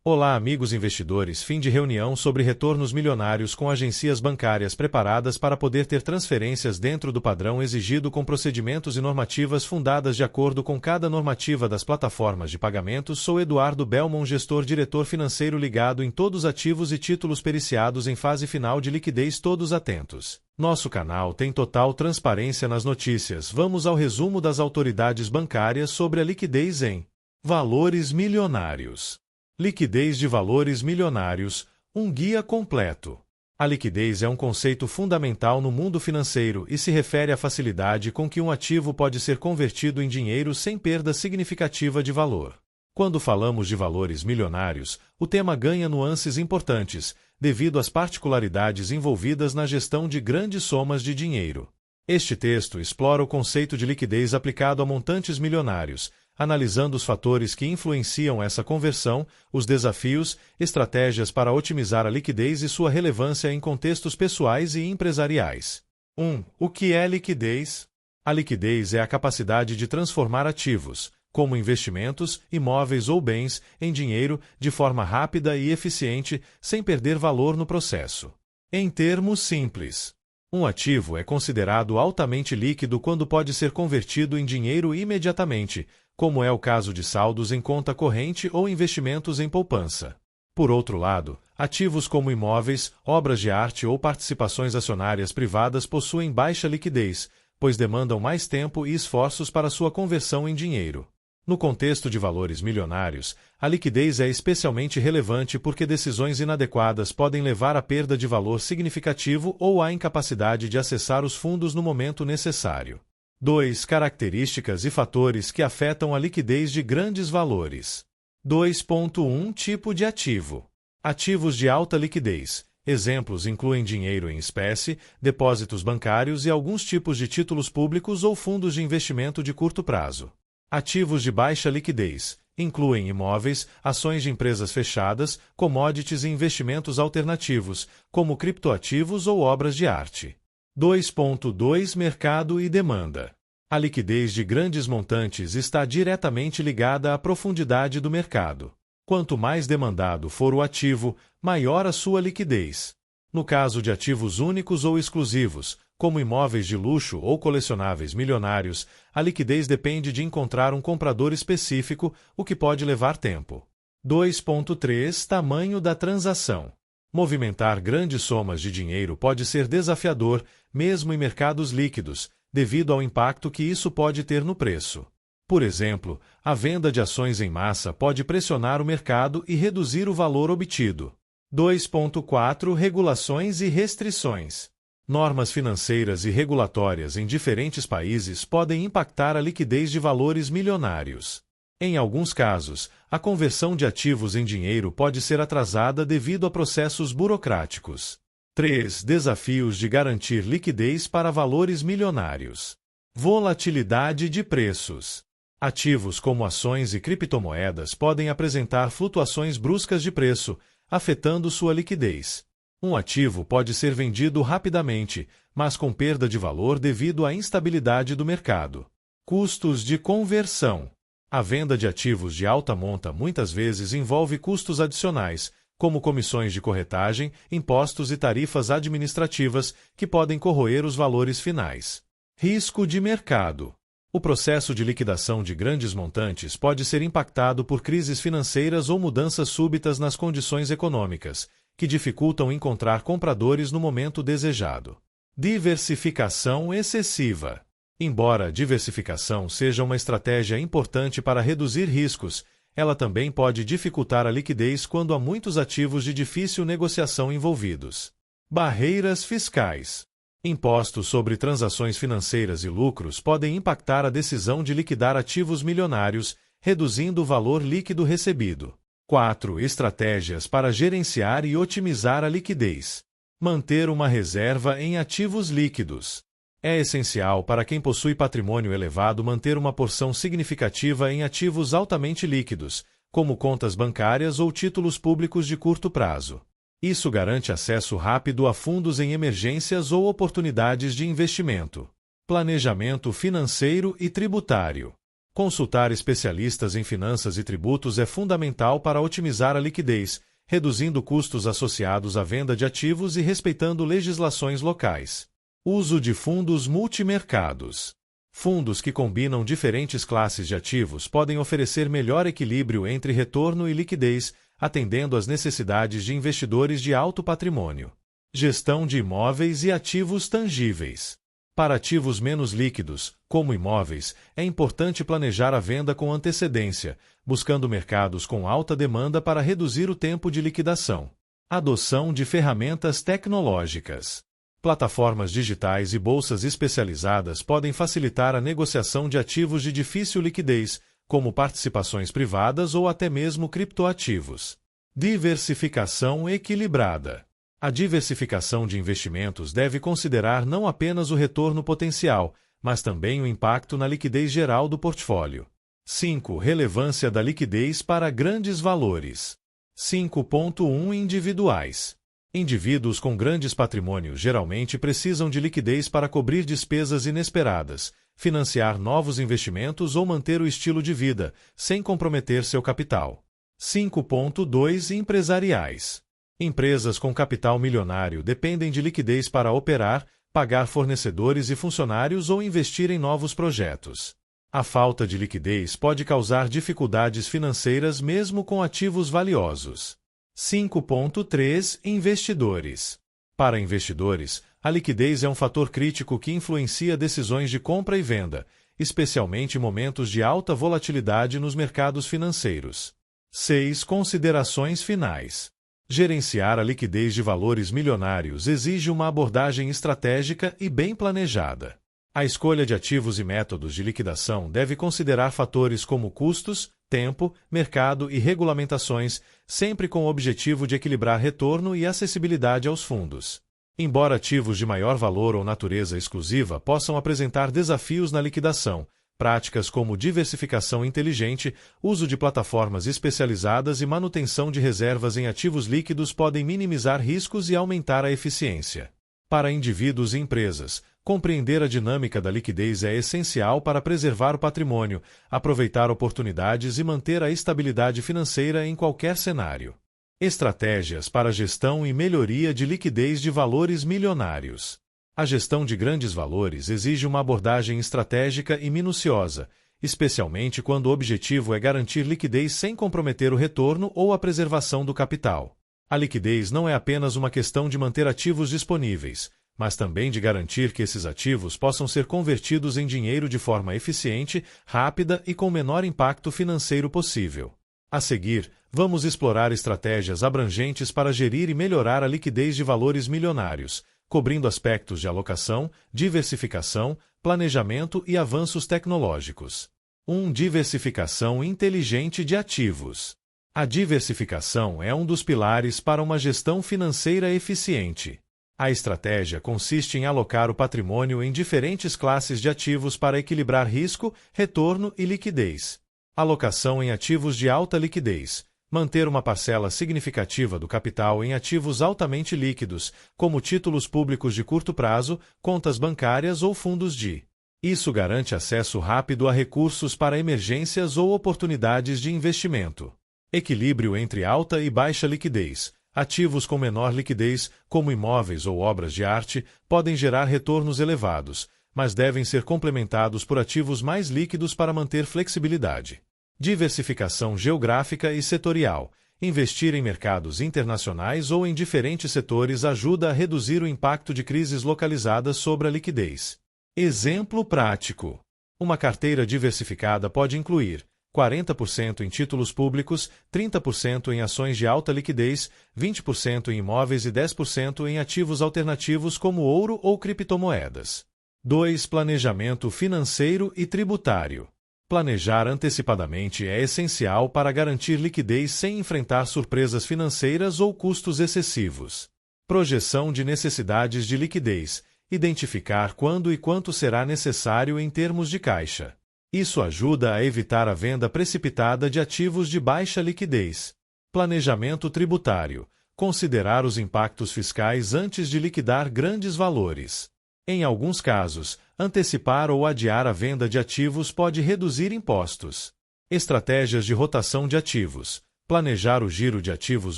Olá, amigos investidores. Fim de reunião sobre retornos milionários com agências bancárias preparadas para poder ter transferências dentro do padrão exigido com procedimentos e normativas fundadas de acordo com cada normativa das plataformas de pagamentos. Sou Eduardo Belmont, gestor diretor financeiro ligado em todos ativos e títulos periciados em fase final de liquidez. Todos atentos. Nosso canal tem total transparência nas notícias. Vamos ao resumo das autoridades bancárias sobre a liquidez em valores milionários. Liquidez de valores milionários, um guia completo. A liquidez é um conceito fundamental no mundo financeiro e se refere à facilidade com que um ativo pode ser convertido em dinheiro sem perda significativa de valor. Quando falamos de valores milionários, o tema ganha nuances importantes, devido às particularidades envolvidas na gestão de grandes somas de dinheiro. Este texto explora o conceito de liquidez aplicado a montantes milionários, analisando os fatores que influenciam essa conversão, os desafios, estratégias para otimizar a liquidez e sua relevância em contextos pessoais e empresariais. 1. O que é liquidez? A liquidez é a capacidade de transformar ativos, como investimentos, imóveis ou bens, em dinheiro de forma rápida e eficiente, sem perder valor no processo. Em termos simples, um ativo é considerado altamente líquido quando pode ser convertido em dinheiro imediatamente, como é o caso de saldos em conta corrente ou investimentos em poupança. Por outro lado, ativos como imóveis, obras de arte ou participações acionárias privadas possuem baixa liquidez, pois demandam mais tempo e esforços para sua conversão em dinheiro. No contexto de valores milionários, a liquidez é especialmente relevante porque decisões inadequadas podem levar à perda de valor significativo ou à incapacidade de acessar os fundos no momento necessário. 2. Características e fatores que afetam a liquidez de grandes valores. 2.1 Tipo de ativo. Ativos de alta liquidez. Exemplos incluem dinheiro em espécie, depósitos bancários e alguns tipos de títulos públicos ou fundos de investimento de curto prazo. Ativos de baixa liquidez. Incluem imóveis, ações de empresas fechadas, commodities e investimentos alternativos, como criptoativos ou obras de arte. 2.2 Mercado e demanda. A liquidez de grandes montantes está diretamente ligada à profundidade do mercado. Quanto mais demandado for o ativo, maior a sua liquidez. No caso de ativos únicos ou exclusivos, como imóveis de luxo ou colecionáveis milionários, a liquidez depende de encontrar um comprador específico, o que pode levar tempo. 2.3 Tamanho da transação. Movimentar grandes somas de dinheiro pode ser desafiador, mesmo em mercados líquidos, devido ao impacto que isso pode ter no preço. Por exemplo, a venda de ações em massa pode pressionar o mercado e reduzir o valor obtido. 2.4 Regulações e restrições. Normas financeiras e regulatórias em diferentes países podem impactar a liquidez de valores milionários. Em alguns casos, a conversão de ativos em dinheiro pode ser atrasada devido a processos burocráticos. 3. Desafios de garantir liquidez para valores milionários. Volatilidade de preços. Ativos como ações e criptomoedas podem apresentar flutuações bruscas de preço, afetando sua liquidez. Um ativo pode ser vendido rapidamente, mas com perda de valor devido à instabilidade do mercado. Custos de conversão. A venda de ativos de alta monta muitas vezes envolve custos adicionais, como comissões de corretagem, impostos e tarifas administrativas, que podem corroer os valores finais. Risco de mercado. O processo de liquidação de grandes montantes pode ser impactado por crises financeiras ou mudanças súbitas nas condições econômicas, que dificultam encontrar compradores no momento desejado. Diversificação excessiva. Embora a diversificação seja uma estratégia importante para reduzir riscos, ela também pode dificultar a liquidez quando há muitos ativos de difícil negociação envolvidos. Barreiras fiscais. Impostos sobre transações financeiras e lucros podem impactar a decisão de liquidar ativos milionários, reduzindo o valor líquido recebido. 4. Estratégias para gerenciar e otimizar a liquidez. Manter uma reserva em ativos líquidos. É essencial para quem possui patrimônio elevado manter uma porção significativa em ativos altamente líquidos, como contas bancárias ou títulos públicos de curto prazo. Isso garante acesso rápido a fundos em emergências ou oportunidades de investimento. Planejamento financeiro e tributário. Consultar especialistas em finanças e tributos é fundamental para otimizar a liquidez, reduzindo custos associados à venda de ativos e respeitando legislações locais. Uso de fundos multimercados. Fundos que combinam diferentes classes de ativos podem oferecer melhor equilíbrio entre retorno e liquidez, atendendo às necessidades de investidores de alto patrimônio. Gestão de imóveis e ativos tangíveis. Para ativos menos líquidos, como imóveis, é importante planejar a venda com antecedência, buscando mercados com alta demanda para reduzir o tempo de liquidação. Adoção de ferramentas tecnológicas. Plataformas digitais e bolsas especializadas podem facilitar a negociação de ativos de difícil liquidez, como participações privadas ou até mesmo criptoativos. Diversificação equilibrada. A diversificação de investimentos deve considerar não apenas o retorno potencial, mas também o impacto na liquidez geral do portfólio. 5. Relevância da liquidez para grandes valores. 5.1 Individuais. Indivíduos com grandes patrimônios geralmente precisam de liquidez para cobrir despesas inesperadas, financiar novos investimentos ou manter o estilo de vida, sem comprometer seu capital. 5.2 Empresariais. Empresas com capital milionário dependem de liquidez para operar, pagar fornecedores e funcionários ou investir em novos projetos. A falta de liquidez pode causar dificuldades financeiras mesmo com ativos valiosos. 5.3 Investidores. Para investidores, a liquidez é um fator crítico que influencia decisões de compra e venda, especialmente em momentos de alta volatilidade nos mercados financeiros. 6. Considerações finais. Gerenciar a liquidez de valores milionários exige uma abordagem estratégica e bem planejada. A escolha de ativos e métodos de liquidação deve considerar fatores como custos, tempo, mercado e regulamentações, sempre com o objetivo de equilibrar retorno e acessibilidade aos fundos. Embora ativos de maior valor ou natureza exclusiva possam apresentar desafios na liquidação, práticas como diversificação inteligente, uso de plataformas especializadas e manutenção de reservas em ativos líquidos podem minimizar riscos e aumentar a eficiência. Para indivíduos e empresas, compreender a dinâmica da liquidez é essencial para preservar o patrimônio, aproveitar oportunidades e manter a estabilidade financeira em qualquer cenário. Estratégias para gestão e melhoria de liquidez de valores milionários. A gestão de grandes valores exige uma abordagem estratégica e minuciosa, especialmente quando o objetivo é garantir liquidez sem comprometer o retorno ou a preservação do capital. A liquidez não é apenas uma questão de manter ativos disponíveis, mas também de garantir que esses ativos possam ser convertidos em dinheiro de forma eficiente, rápida e com o menor impacto financeiro possível. A seguir, vamos explorar estratégias abrangentes para gerir e melhorar a liquidez de valores milionários, cobrindo aspectos de alocação, diversificação, planejamento e avanços tecnológicos. 1. Diversificação inteligente de ativos. A diversificação é um dos pilares para uma gestão financeira eficiente. A estratégia consiste em alocar o patrimônio em diferentes classes de ativos para equilibrar risco, retorno e liquidez. Alocação em ativos de alta liquidez. Manter uma parcela significativa do capital em ativos altamente líquidos, como títulos públicos de curto prazo, contas bancárias ou fundos de. Isso garante acesso rápido a recursos para emergências ou oportunidades de investimento. Equilíbrio entre alta e baixa liquidez. Ativos com menor liquidez, como imóveis ou obras de arte, podem gerar retornos elevados, mas devem ser complementados por ativos mais líquidos para manter flexibilidade. Diversificação geográfica e setorial. Investir em mercados internacionais ou em diferentes setores ajuda a reduzir o impacto de crises localizadas sobre a liquidez. Exemplo prático. Uma carteira diversificada pode incluir 40% em títulos públicos, 30% em ações de alta liquidez, 20% em imóveis e 10% em ativos alternativos como ouro ou criptomoedas. 2. Planejamento financeiro e tributário. Planejar antecipadamente é essencial para garantir liquidez sem enfrentar surpresas financeiras ou custos excessivos. Projeção de necessidades de liquidez. Identificar quando e quanto será necessário em termos de caixa. Isso ajuda a evitar a venda precipitada de ativos de baixa liquidez. Planejamento tributário. Considerar os impactos fiscais antes de liquidar grandes valores. Em alguns casos, antecipar ou adiar a venda de ativos pode reduzir impostos. Estratégias de rotação de ativos. Planejar o giro de ativos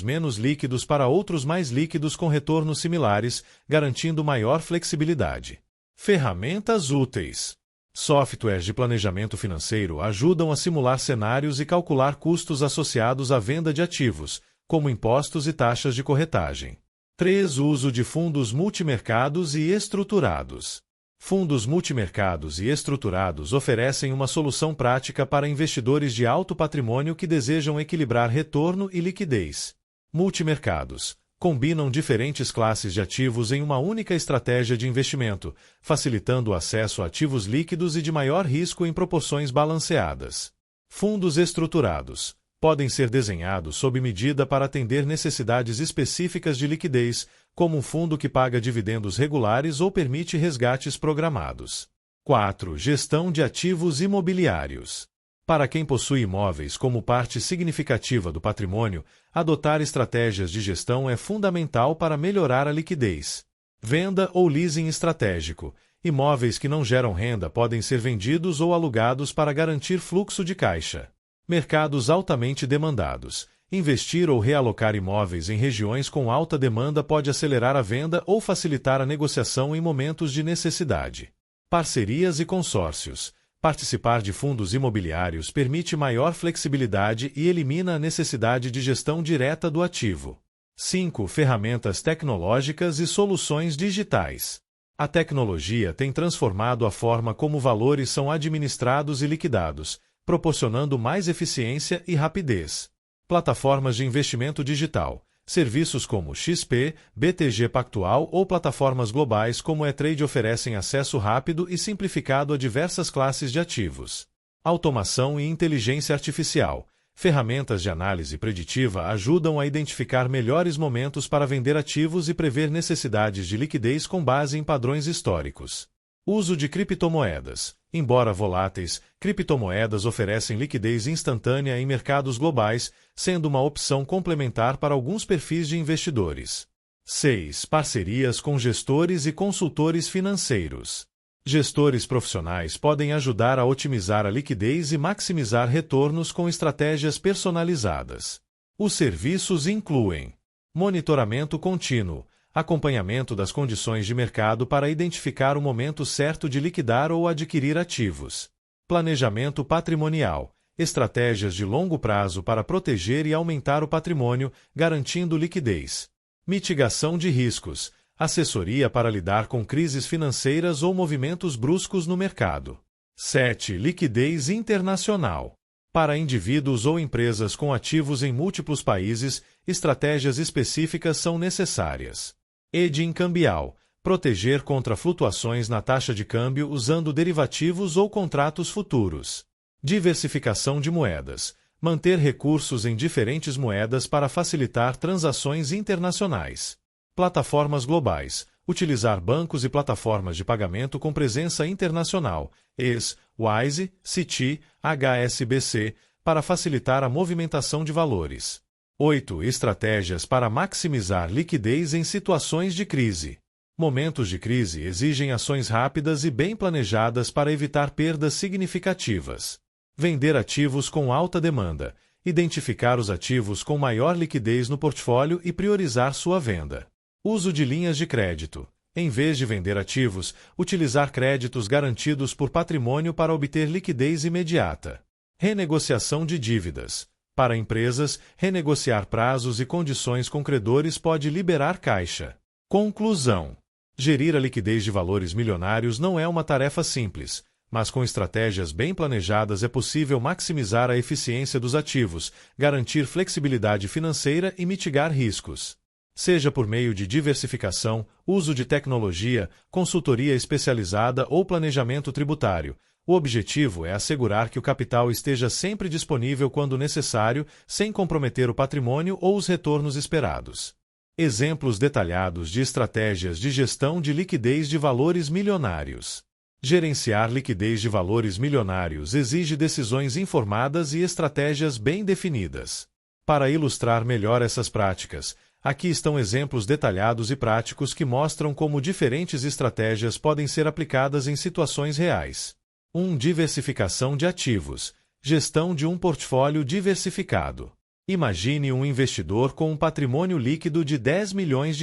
menos líquidos para outros mais líquidos com retornos similares, garantindo maior flexibilidade. Ferramentas úteis. Softwares de planejamento financeiro ajudam a simular cenários e calcular custos associados à venda de ativos, como impostos e taxas de corretagem. 3. Uso de fundos multimercados e estruturados. Fundos multimercados e estruturados oferecem uma solução prática para investidores de alto patrimônio que desejam equilibrar retorno e liquidez. Multimercados combinam diferentes classes de ativos em uma única estratégia de investimento, facilitando o acesso a ativos líquidos e de maior risco em proporções balanceadas. Fundos estruturados podem ser desenhados sob medida para atender necessidades específicas de liquidez, como um fundo que paga dividendos regulares ou permite resgates programados. 4. Gestão de ativos imobiliários. Para quem possui imóveis como parte significativa do patrimônio, adotar estratégias de gestão é fundamental para melhorar a liquidez. Venda ou leasing estratégico. Imóveis que não geram renda podem ser vendidos ou alugados para garantir fluxo de caixa. Mercados altamente demandados. Investir ou realocar imóveis em regiões com alta demanda pode acelerar a venda ou facilitar a negociação em momentos de necessidade. Parcerias e consórcios. Participar de fundos imobiliários permite maior flexibilidade e elimina a necessidade de gestão direta do ativo. 5. Ferramentas tecnológicas e soluções digitais. A tecnologia tem transformado a forma como valores são administrados e liquidados, proporcionando mais eficiência e rapidez. Plataformas de investimento digital. Serviços como XP, BTG Pactual ou plataformas globais como E-Trade oferecem acesso rápido e simplificado a diversas classes de ativos. Automação e inteligência artificial. Ferramentas de análise preditiva ajudam a identificar melhores momentos para vender ativos e prever necessidades de liquidez com base em padrões históricos. Uso de criptomoedas. Embora voláteis, criptomoedas oferecem liquidez instantânea em mercados globais, sendo uma opção complementar para alguns perfis de investidores. 6. Parcerias com gestores e consultores financeiros. Gestores profissionais podem ajudar a otimizar a liquidez e maximizar retornos com estratégias personalizadas. Os serviços incluem monitoramento contínuo, acompanhamento das condições de mercado para identificar o momento certo de liquidar ou adquirir ativos. Planejamento patrimonial, estratégias de longo prazo para proteger e aumentar o patrimônio, garantindo liquidez. Mitigação de riscos, assessoria para lidar com crises financeiras ou movimentos bruscos no mercado. 7. Liquidez internacional. Para indivíduos ou empresas com ativos em múltiplos países, estratégias específicas são necessárias. Hedging cambial, proteger contra flutuações na taxa de câmbio usando derivativos ou contratos futuros. Diversificação de moedas, manter recursos em diferentes moedas para facilitar transações internacionais. Plataformas globais, utilizar bancos e plataformas de pagamento com presença internacional, ES, Wise, Citi, HSBC, para facilitar a movimentação de valores. 8. Estratégias para maximizar liquidez em situações de crise. Momentos de crise exigem ações rápidas e bem planejadas para evitar perdas significativas. Vender ativos com alta demanda, identificar os ativos com maior liquidez no portfólio e priorizar sua venda. Uso de linhas de crédito. Em vez de vender ativos, utilizar créditos garantidos por patrimônio para obter liquidez imediata. Renegociação de dívidas. Para empresas, renegociar prazos e condições com credores pode liberar caixa. Conclusão. Gerir a liquidez de valores milionários não é uma tarefa simples, mas com estratégias bem planejadas é possível maximizar a eficiência dos ativos, garantir flexibilidade financeira e mitigar riscos. Seja por meio de diversificação, uso de tecnologia, consultoria especializada ou planejamento tributário, o objetivo é assegurar que o capital esteja sempre disponível quando necessário, sem comprometer o patrimônio ou os retornos esperados. Exemplos detalhados de estratégias de gestão de liquidez de valores milionários. Gerenciar liquidez de valores milionários exige decisões informadas e estratégias bem definidas. Para ilustrar melhor essas práticas, Aqui estão exemplos detalhados e práticos que mostram como diferentes estratégias podem ser aplicadas em situações reais. 1. Diversificação de ativos. Gestão de um portfólio diversificado. Imagine um investidor com um patrimônio líquido de R$ 10 milhões.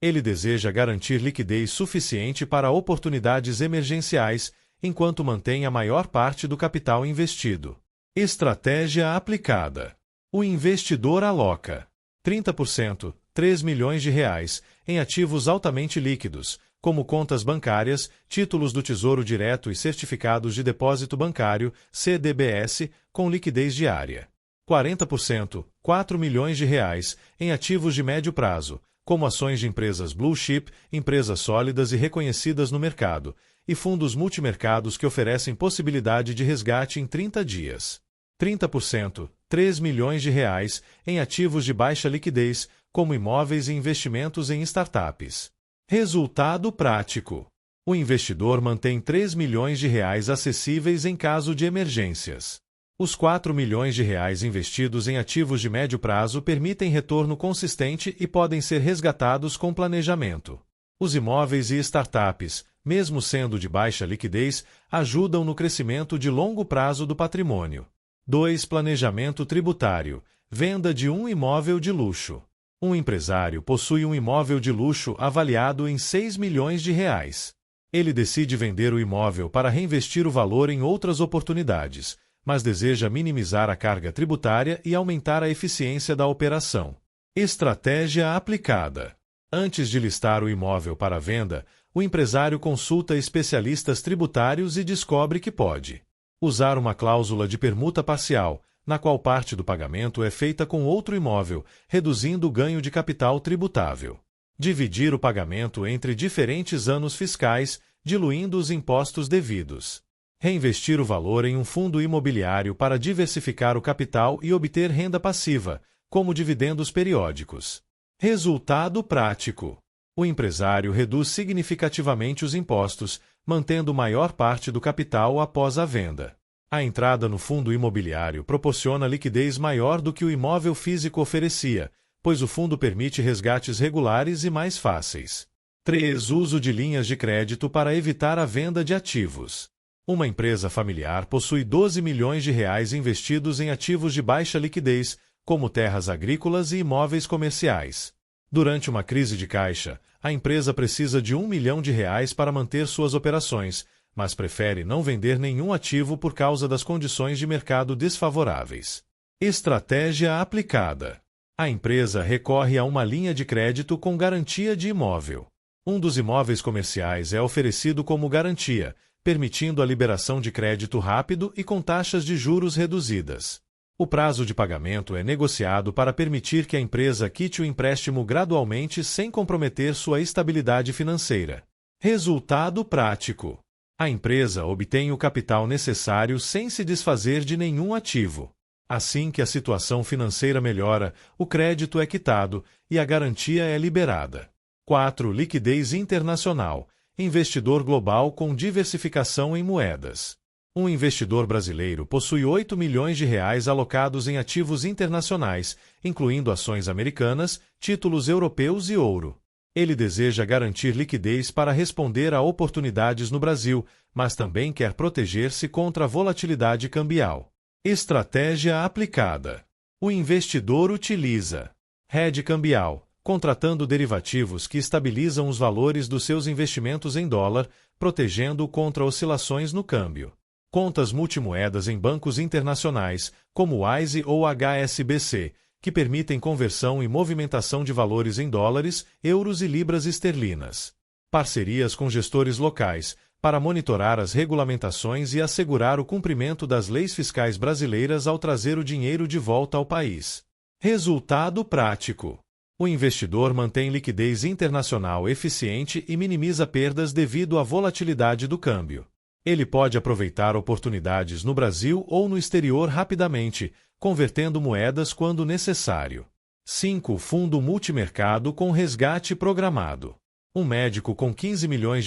Ele deseja garantir liquidez suficiente para oportunidades emergenciais, enquanto mantém a maior parte do capital investido. Estratégia aplicada. O investidor aloca 30%, R$ 3 milhões, em ativos altamente líquidos, como contas bancárias, títulos do Tesouro Direto e certificados de depósito bancário, CDBS, com liquidez diária. 40%, R$ 4 milhões, em ativos de médio prazo, como ações de empresas blue chip, empresas sólidas e reconhecidas no mercado, e fundos multimercados que oferecem possibilidade de resgate em 30 dias. 30%, R$ 3 milhões, em ativos de baixa liquidez, como imóveis e investimentos em startups. Resultado prático. O investidor mantém R$ 3 milhões acessíveis em caso de emergências. Os R$ 4 milhões investidos em ativos de médio prazo permitem retorno consistente e podem ser resgatados com planejamento. Os imóveis e startups, mesmo sendo de baixa liquidez, ajudam no crescimento de longo prazo do patrimônio. 2. Planejamento tributário. Venda de um imóvel de luxo. Um empresário possui um imóvel de luxo avaliado em R$ 6 milhões. Ele decide vender o imóvel para reinvestir o valor em outras oportunidades, mas deseja minimizar a carga tributária e aumentar a eficiência da operação. Estratégia aplicada. Antes de listar o imóvel para venda, o empresário consulta especialistas tributários e descobre que pode usar uma cláusula de permuta parcial, na qual parte do pagamento é feita com outro imóvel, reduzindo o ganho de capital tributável. Dividir o pagamento entre diferentes anos fiscais, diluindo os impostos devidos. Reinvestir o valor em um fundo imobiliário para diversificar o capital e obter renda passiva, como dividendos periódicos. Resultado prático. O empresário reduz significativamente os impostos, mantendo maior parte do capital após a venda. A entrada no fundo imobiliário proporciona liquidez maior do que o imóvel físico oferecia, pois o fundo permite resgates regulares e mais fáceis. 3. Uso de linhas de crédito para evitar a venda de ativos. Uma empresa familiar possui R$ 12 milhões investidos em ativos de baixa liquidez, como terras agrícolas e imóveis comerciais. Durante uma crise de caixa, a empresa precisa de R$ 1 milhão para manter suas operações, mas prefere não vender nenhum ativo por causa das condições de mercado desfavoráveis. Estratégia aplicada. A empresa recorre a uma linha de crédito com garantia de imóvel. Um dos imóveis comerciais é oferecido como garantia, permitindo a liberação de crédito rápido e com taxas de juros reduzidas. O prazo de pagamento é negociado para permitir que a empresa quite o empréstimo gradualmente sem comprometer sua estabilidade financeira. Resultado prático. A empresa obtém o capital necessário sem se desfazer de nenhum ativo. Assim que a situação financeira melhora, o crédito é quitado e a garantia é liberada. 4. Liquidez internacional. Investidor global com diversificação em moedas. Um investidor brasileiro possui R$ 8 milhões alocados em ativos internacionais, incluindo ações americanas, títulos europeus e ouro. Ele deseja garantir liquidez para responder a oportunidades no Brasil, mas também quer proteger-se contra a volatilidade cambial. Estratégia aplicada. O investidor utiliza hedge cambial, contratando derivativos que estabilizam os valores dos seus investimentos em dólar, protegendo-o contra oscilações no câmbio. Contas multimoedas em bancos internacionais, como o WISE ou HSBC, que permitem conversão e movimentação de valores em dólares, euros e libras esterlinas. Parcerias com gestores locais, para monitorar as regulamentações e assegurar o cumprimento das leis fiscais brasileiras ao trazer o dinheiro de volta ao país. Resultado prático. O investidor mantém liquidez internacional eficiente e minimiza perdas devido à volatilidade do câmbio. Ele pode aproveitar oportunidades no Brasil ou no exterior rapidamente, convertendo moedas quando necessário. 5. Fundo multimercado com resgate programado. Um médico com R$ 15 milhões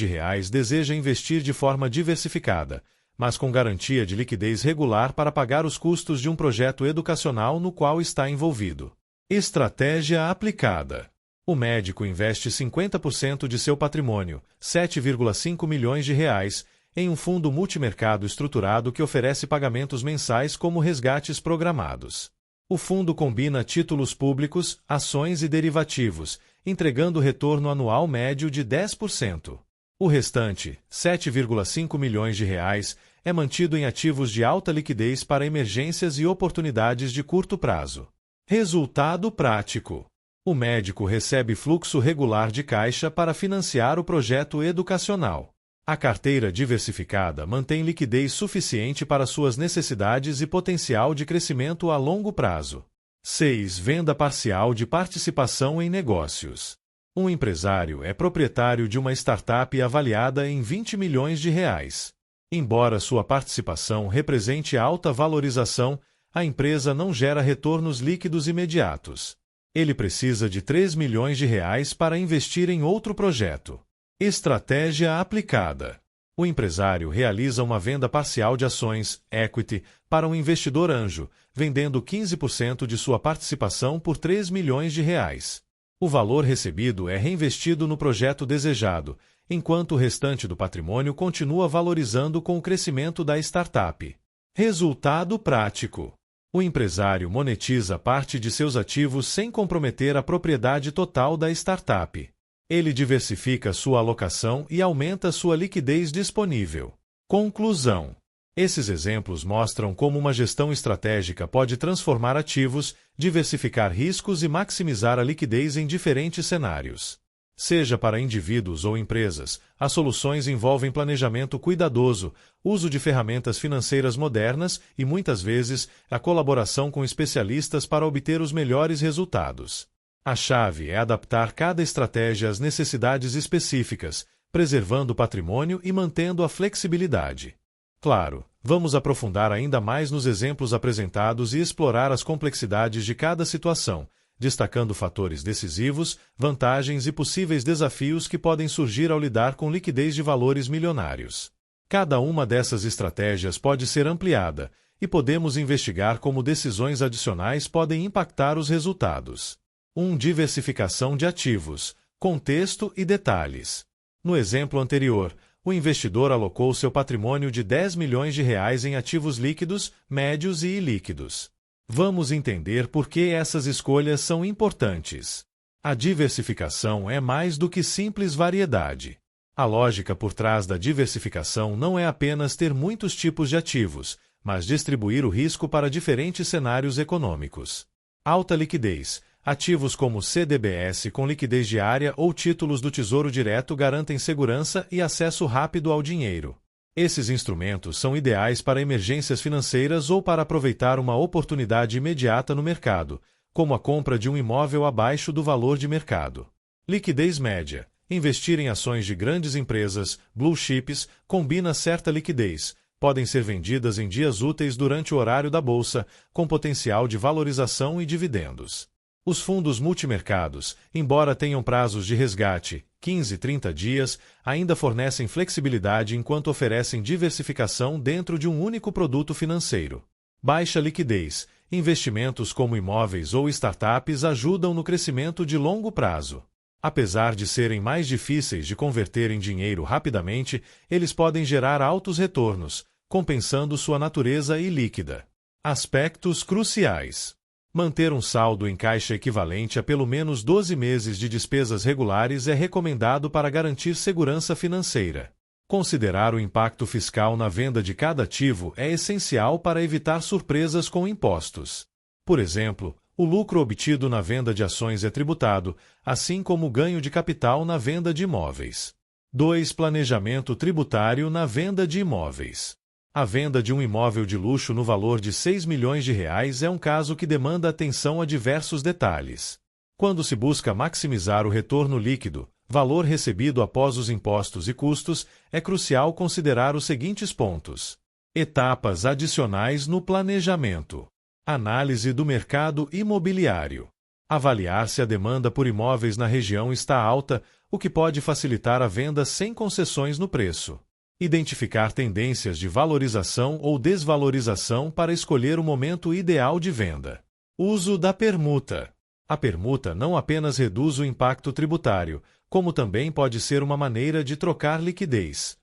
deseja investir de forma diversificada, mas com garantia de liquidez regular para pagar os custos de um projeto educacional no qual está envolvido. Estratégia aplicada. O médico investe 50% de seu patrimônio, 7,5 milhões de reais, em um fundo multimercado estruturado que oferece pagamentos mensais como resgates programados. O fundo combina títulos públicos, ações e derivativos, entregando retorno anual médio de 10%. O restante, 7,5 milhões de reais, é mantido em ativos de alta liquidez para emergências e oportunidades de curto prazo. Resultado prático. O médico recebe fluxo regular de caixa para financiar o projeto educacional. A carteira diversificada mantém liquidez suficiente para suas necessidades e potencial de crescimento a longo prazo. 6. Venda parcial de participação em negócios. Um empresário é proprietário de uma startup avaliada em 20 milhões de reais. Embora sua participação represente alta valorização, a empresa não gera retornos líquidos imediatos. Ele precisa de 3 milhões de reais para investir em outro projeto. Estratégia aplicada. O empresário realiza uma venda parcial de ações, equity, para um investidor anjo, vendendo 15% de sua participação por 3 milhões de reais. O valor recebido é reinvestido no projeto desejado, enquanto o restante do patrimônio continua valorizando com o crescimento da startup. Resultado prático. O empresário monetiza parte de seus ativos sem comprometer a propriedade total da startup. Ele diversifica sua alocação e aumenta sua liquidez disponível. Conclusão. Esses exemplos mostram como uma gestão estratégica pode transformar ativos, diversificar riscos e maximizar a liquidez em diferentes cenários. Seja para indivíduos ou empresas, as soluções envolvem planejamento cuidadoso, uso de ferramentas financeiras modernas e, muitas vezes, a colaboração com especialistas para obter os melhores resultados. A chave é adaptar cada estratégia às necessidades específicas, preservando o patrimônio e mantendo a flexibilidade. Claro, vamos aprofundar ainda mais nos exemplos apresentados e explorar as complexidades de cada situação, destacando fatores decisivos, vantagens e possíveis desafios que podem surgir ao lidar com liquidez de valores milionários. Cada uma dessas estratégias pode ser ampliada, e podemos investigar como decisões adicionais podem impactar os resultados. 1. Diversificação de ativos, contexto e detalhes. No exemplo anterior, o investidor alocou seu patrimônio de 10 milhões de reais em ativos líquidos, médios e ilíquidos. Vamos entender por que essas escolhas são importantes. A diversificação é mais do que simples variedade. A lógica por trás da diversificação não é apenas ter muitos tipos de ativos, mas distribuir o risco para diferentes cenários econômicos. Alta liquidez. Ativos como CDBs com liquidez diária ou títulos do Tesouro Direto garantem segurança e acesso rápido ao dinheiro. Esses instrumentos são ideais para emergências financeiras ou para aproveitar uma oportunidade imediata no mercado, como a compra de um imóvel abaixo do valor de mercado. Liquidez média. Investir em ações de grandes empresas, blue chips, combina certa liquidez. Podem ser vendidas em dias úteis durante o horário da bolsa, com potencial de valorização e dividendos. Os fundos multimercados, embora tenham prazos de resgate, 15 e 30 dias, ainda fornecem flexibilidade enquanto oferecem diversificação dentro de um único produto financeiro. Baixa liquidez. Investimentos como imóveis ou startups ajudam no crescimento de longo prazo. Apesar de serem mais difíceis de converter em dinheiro rapidamente, eles podem gerar altos retornos, compensando sua natureza ilíquida. Aspectos cruciais. Manter um saldo em caixa equivalente a pelo menos 12 meses de despesas regulares é recomendado para garantir segurança financeira. Considerar o impacto fiscal na venda de cada ativo é essencial para evitar surpresas com impostos. Por exemplo, o lucro obtido na venda de ações é tributado, assim como o ganho de capital na venda de imóveis. 2. Planejamento tributário na venda de imóveis. A venda de um imóvel de luxo no valor de 6 milhões de reais é um caso que demanda atenção a diversos detalhes. Quando se busca maximizar o retorno líquido, valor recebido após os impostos e custos, é crucial considerar os seguintes pontos. Etapas adicionais no planejamento. Análise do mercado imobiliário. Avaliar se a demanda por imóveis na região está alta, o que pode facilitar a venda sem concessões no preço. Identificar tendências de valorização ou desvalorização para escolher o momento ideal de venda. Uso da permuta. A permuta não apenas reduz o impacto tributário, como também pode ser uma maneira de trocar liquidez.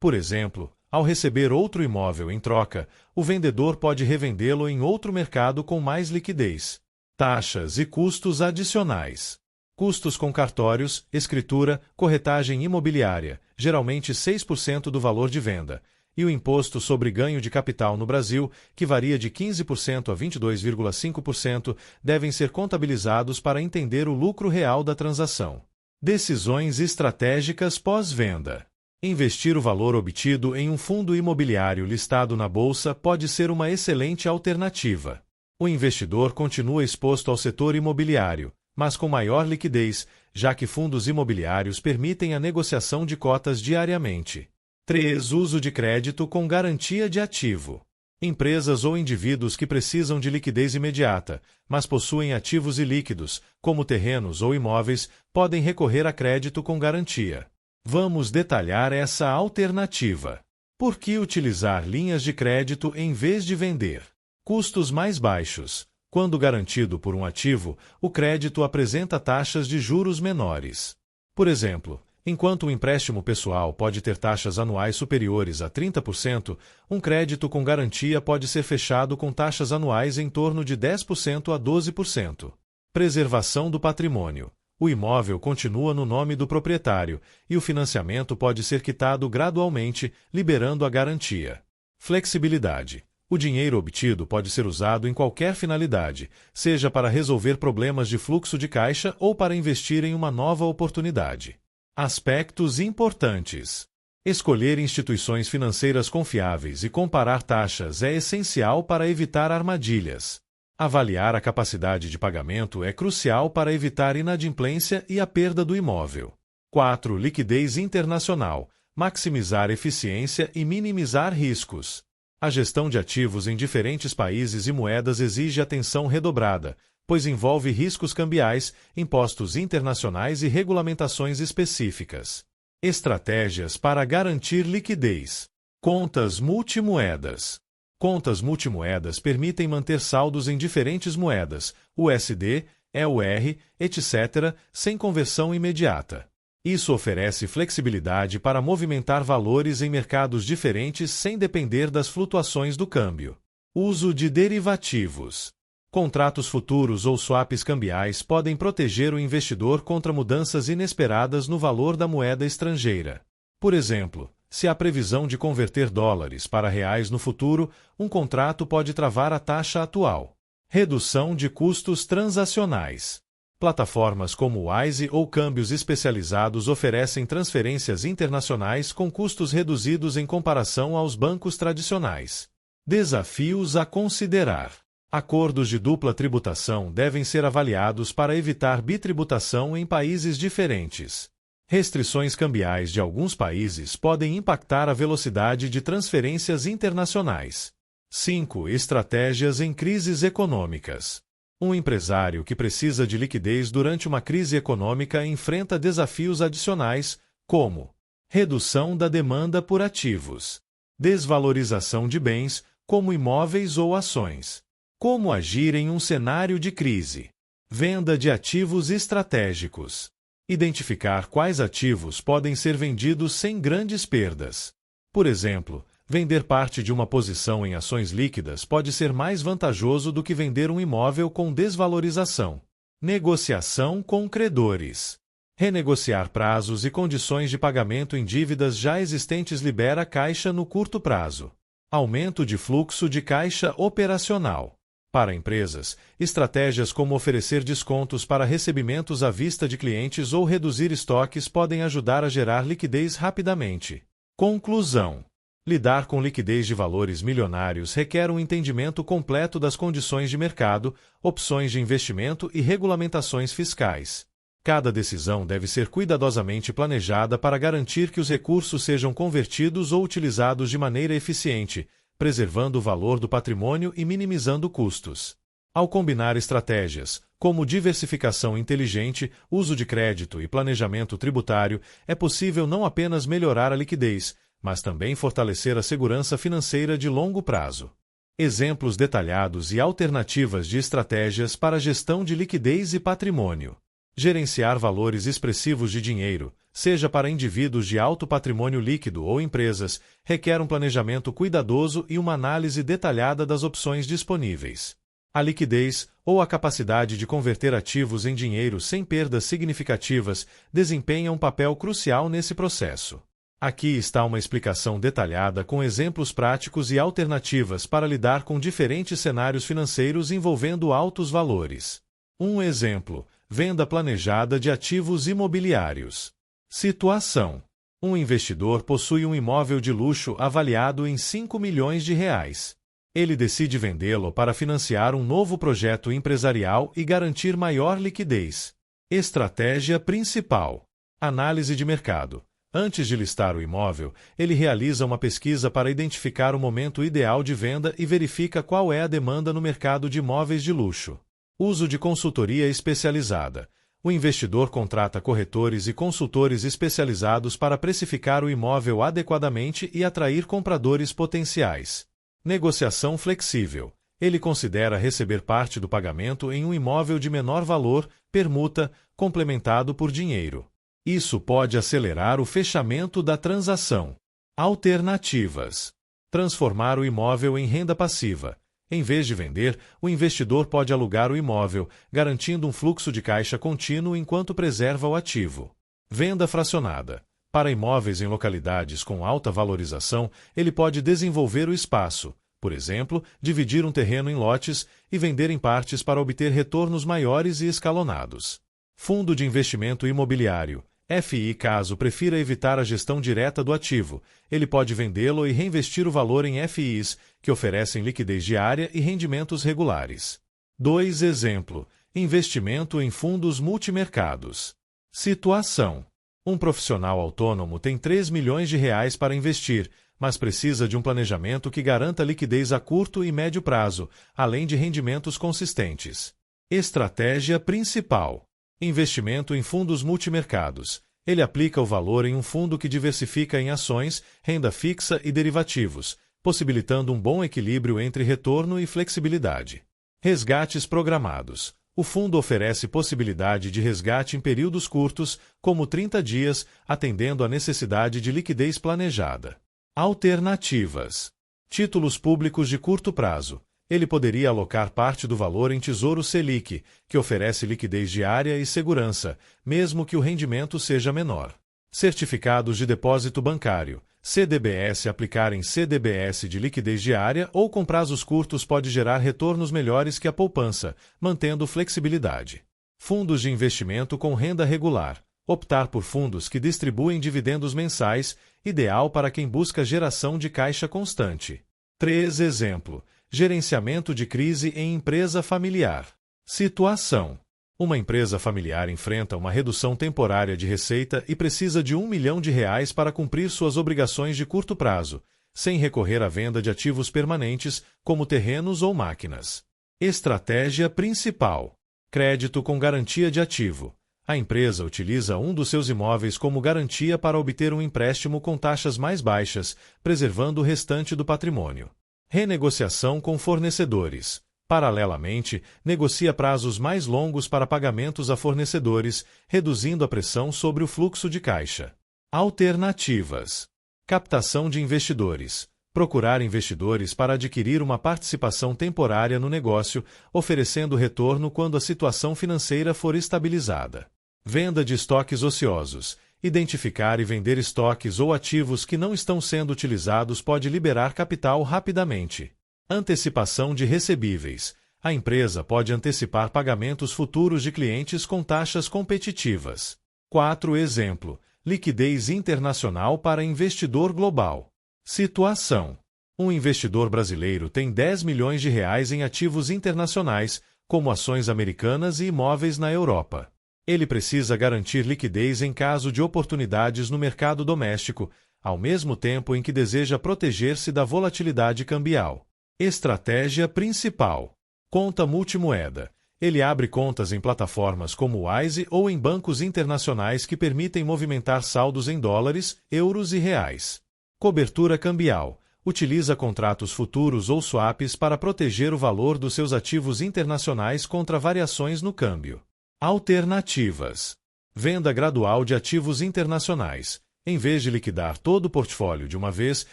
Por exemplo, ao receber outro imóvel em troca, o vendedor pode revendê-lo em outro mercado com mais liquidez. Taxas e custos adicionais. Custos com cartórios, escritura, corretagem imobiliária, geralmente 6% do valor de venda, e o imposto sobre ganho de capital no Brasil, que varia de 15% a 22,5%, devem ser contabilizados para entender o lucro real da transação. Decisões estratégicas pós-venda. Investir o valor obtido em um fundo imobiliário listado na bolsa pode ser uma excelente alternativa. O investidor continua exposto ao setor imobiliário, mas com maior liquidez, já que fundos imobiliários permitem a negociação de cotas diariamente. 3. Uso de crédito com garantia de ativo. Empresas ou indivíduos que precisam de liquidez imediata, mas possuem ativos ilíquidos, como terrenos ou imóveis, podem recorrer a crédito com garantia. Vamos detalhar essa alternativa. Por que utilizar linhas de crédito em vez de vender? Custos mais baixos. Quando garantido por um ativo, o crédito apresenta taxas de juros menores. Por exemplo, enquanto um empréstimo pessoal pode ter taxas anuais superiores a 30%, um crédito com garantia pode ser fechado com taxas anuais em torno de 10% a 12%. Preservação do patrimônio. O imóvel continua no nome do proprietário e o financiamento pode ser quitado gradualmente, liberando a garantia. Flexibilidade. O dinheiro obtido pode ser usado em qualquer finalidade, seja para resolver problemas de fluxo de caixa ou para investir em uma nova oportunidade. Aspectos importantes. Escolher instituições financeiras confiáveis e comparar taxas é essencial para evitar armadilhas. Avaliar a capacidade de pagamento é crucial para evitar inadimplência e a perda do imóvel. 4. Liquidez internacional. Maximizar eficiência e minimizar riscos. A gestão de ativos em diferentes países e moedas exige atenção redobrada, pois envolve riscos cambiais, impostos internacionais e regulamentações específicas. Estratégias para garantir liquidez. Contas multimoedas. Contas multimoedas permitem manter saldos em diferentes moedas, USD, EUR, etc., sem conversão imediata. Isso oferece flexibilidade para movimentar valores em mercados diferentes sem depender das flutuações do câmbio. Uso de derivativos. Contratos futuros ou swaps cambiais podem proteger o investidor contra mudanças inesperadas no valor da moeda estrangeira. Por exemplo, se há previsão de converter dólares para reais no futuro, um contrato pode travar a taxa atual. Redução de custos transacionais. Plataformas como o Wise ou câmbios especializados oferecem transferências internacionais com custos reduzidos em comparação aos bancos tradicionais. Desafios a considerar. Acordos de dupla tributação devem ser avaliados para evitar bitributação em países diferentes. Restrições cambiais de alguns países podem impactar a velocidade de transferências internacionais. 5. Estratégias em crises econômicas. Um empresário que precisa de liquidez durante uma crise econômica enfrenta desafios adicionais, como redução da demanda por ativos, desvalorização de bens, como imóveis ou ações. Como agir em um cenário de crise? Venda de ativos estratégicos. Identificar quais ativos podem ser vendidos sem grandes perdas. Por exemplo, vender parte de uma posição em ações líquidas pode ser mais vantajoso do que vender um imóvel com desvalorização. Negociação com credores. Renegociar prazos e condições de pagamento em dívidas já existentes libera caixa no curto prazo. Aumento de fluxo de caixa operacional. Para empresas, estratégias como oferecer descontos para recebimentos à vista de clientes ou reduzir estoques podem ajudar a gerar liquidez rapidamente. Conclusão. Lidar com liquidez de valores milionários requer um entendimento completo das condições de mercado, opções de investimento e regulamentações fiscais. Cada decisão deve ser cuidadosamente planejada para garantir que os recursos sejam convertidos ou utilizados de maneira eficiente, preservando o valor do patrimônio e minimizando custos. Ao combinar estratégias, como diversificação inteligente, uso de crédito e planejamento tributário, é possível não apenas melhorar a liquidez, mas também fortalecer a segurança financeira de longo prazo. Exemplos detalhados e alternativas de estratégias para a gestão de liquidez e patrimônio. Gerenciar valores expressivos de dinheiro, seja para indivíduos de alto patrimônio líquido ou empresas, requer um planejamento cuidadoso e uma análise detalhada das opções disponíveis. A liquidez, ou a capacidade de converter ativos em dinheiro sem perdas significativas, desempenha um papel crucial nesse processo. Aqui está uma explicação detalhada com exemplos práticos e alternativas para lidar com diferentes cenários financeiros envolvendo altos valores. Um exemplo: venda planejada de ativos imobiliários. Situação: um investidor possui um imóvel de luxo avaliado em 5 milhões de reais. Ele decide vendê-lo para financiar um novo projeto empresarial e garantir maior liquidez. Estratégia principal: análise de mercado. Antes de listar o imóvel, ele realiza uma pesquisa para identificar o momento ideal de venda e verifica qual é a demanda no mercado de imóveis de luxo. Uso de consultoria especializada. O investidor contrata corretores e consultores especializados para precificar o imóvel adequadamente e atrair compradores potenciais. Negociação flexível. Ele considera receber parte do pagamento em um imóvel de menor valor, permuta, complementado por dinheiro. Isso pode acelerar o fechamento da transação. Alternativas: transformar o imóvel em renda passiva. Em vez de vender, o investidor pode alugar o imóvel, garantindo um fluxo de caixa contínuo enquanto preserva o ativo. Venda fracionada. Para imóveis em localidades com alta valorização, ele pode desenvolver o espaço, por exemplo, dividir um terreno em lotes e vender em partes para obter retornos maiores e escalonados. Fundo de investimento imobiliário. FI. Caso prefira evitar a gestão direta do ativo, ele pode vendê-lo e reinvestir o valor em FIs, que oferecem liquidez diária e rendimentos regulares. 2. Exemplo: investimento em fundos multimercados. Situação: um profissional autônomo tem 3 milhões de reais para investir, mas precisa de um planejamento que garanta liquidez a curto e médio prazo, além de rendimentos consistentes. Estratégia principal: investimento em fundos multimercados. Ele aplica o valor em um fundo que diversifica em ações, renda fixa e derivativos, possibilitando um bom equilíbrio entre retorno e flexibilidade. Resgates programados. O fundo oferece possibilidade de resgate em períodos curtos, como 30 dias, atendendo à necessidade de liquidez planejada. Alternativas: títulos públicos de curto prazo. Ele poderia alocar parte do valor em Tesouro Selic, que oferece liquidez diária e segurança, mesmo que o rendimento seja menor. Certificados de depósito bancário. CDBS. Aplicar em CDBS de liquidez diária ou com prazos curtos pode gerar retornos melhores que a poupança, mantendo flexibilidade. Fundos de investimento com renda regular. Optar por fundos que distribuem dividendos mensais, ideal para quem busca geração de caixa constante. 3. Exemplo: gerenciamento de crise em empresa familiar. Situação: uma empresa familiar enfrenta uma redução temporária de receita e precisa de 1 milhão de reais para cumprir suas obrigações de curto prazo, sem recorrer à venda de ativos permanentes, como terrenos ou máquinas. Estratégia principal: crédito com garantia de ativo. A empresa utiliza um dos seus imóveis como garantia para obter um empréstimo com taxas mais baixas, preservando o restante do patrimônio. Renegociação com fornecedores. Paralelamente, negocia prazos mais longos para pagamentos a fornecedores, reduzindo a pressão sobre o fluxo de caixa. Alternativas: captação de investidores. Procurar investidores para adquirir uma participação temporária no negócio, oferecendo retorno quando a situação financeira for estabilizada. Venda de estoques ociosos. Identificar e vender estoques ou ativos que não estão sendo utilizados pode liberar capital rapidamente. Antecipação de recebíveis. A empresa pode antecipar pagamentos futuros de clientes com taxas competitivas. 4. Exemplo: liquidez internacional para investidor global. Situação: um investidor brasileiro tem 10 milhões de reais em ativos internacionais, como ações americanas e imóveis na Europa. Ele precisa garantir liquidez em caso de oportunidades no mercado doméstico, ao mesmo tempo em que deseja proteger-se da volatilidade cambial. Estratégia principal: conta multimoeda. Ele abre contas em plataformas como o Wise ou em bancos internacionais que permitem movimentar saldos em dólares, euros e reais. Cobertura cambial. Utiliza contratos futuros ou swaps para proteger o valor dos seus ativos internacionais contra variações no câmbio. Alternativas. Venda gradual de ativos internacionais. Em vez de liquidar todo o portfólio de uma vez,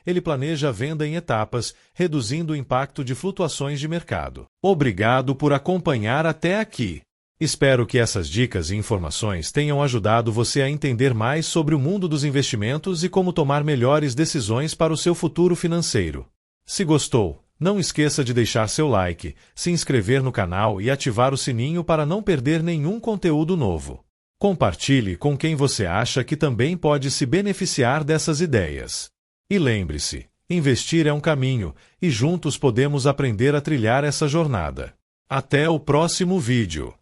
ele planeja a venda em etapas, reduzindo o impacto de flutuações de mercado. Obrigado por acompanhar até aqui. Espero que essas dicas e informações tenham ajudado você a entender mais sobre o mundo dos investimentos e como tomar melhores decisões para o seu futuro financeiro. Se gostou, não esqueça de deixar seu like, se inscrever no canal e ativar o sininho para não perder nenhum conteúdo novo. Compartilhe com quem você acha que também pode se beneficiar dessas ideias. E lembre-se, investir é um caminho, e juntos podemos aprender a trilhar essa jornada. Até o próximo vídeo.